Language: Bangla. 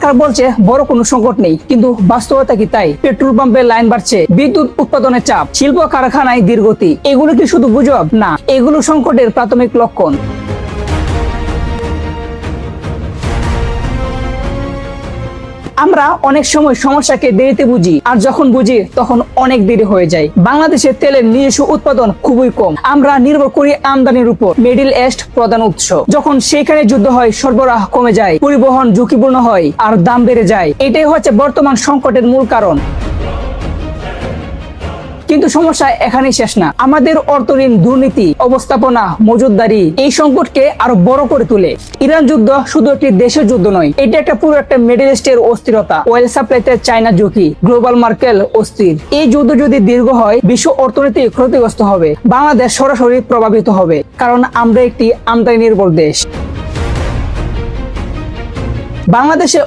সরকার বলছে বড় কোনো সংকট নেই, কিন্তু বাস্তবতা কি তাই? পেট্রোল পাম্পে লাইন বাড়ছে, বিদ্যুৎ উৎপাদনের চাপ, শিল্প কারখানায় ধীরগতি, এগুলো কি শুধু গুজব? না, এগুলো সংকটের প্রাথমিক লক্ষণ। আমরা অনেক সময় সমস্যাকে দেরিতে বুঝি, আর যখন বুঝি তখন অনেক দেরি হয়ে যায়। বাংলাদেশের তেলের নিজস্ব উৎপাদন খুবই কম। আমরা নির্ভর করি আমদানির উপর। মিডল ইস্ট প্রধান উৎস। যখন সেখানে যুদ্ধ হয়, সরবরাহ কমে যায়, পরিবহন ঝুঁকিপূর্ণ হয়, আর দাম বেড়ে যায়। এটাই হচ্ছে বর্তমান সংকটের মূল কারণ। কিন্তু সমস্যা এখানেই শেষ না। আমাদের অর্থঋণ, দুর্নীতি, অবস্থাপনা, মজুতদারি এই সংকটকে আরো বড় করে তোলে। ইরান যুদ্ধ শুধু একটি দেশের যুদ্ধ নয়, এটা একটা পুরো একটা মিডল ইস্টের অস্থিরতা। অয়েল সাপ্লাইতে চায়না ঝুঁকি, গ্লোবাল মার্কেট অস্থির। এই যুদ্ধ যদি দীর্ঘ হয়, বিশ্ব অর্থনীতি ক্ষতিগ্রস্ত হবে। বাংলাদেশ সরাসরি প্রভাবিত হবে, কারণ আমরা একটি আমদানি নির্ভর দেশ। বাংলাদেশে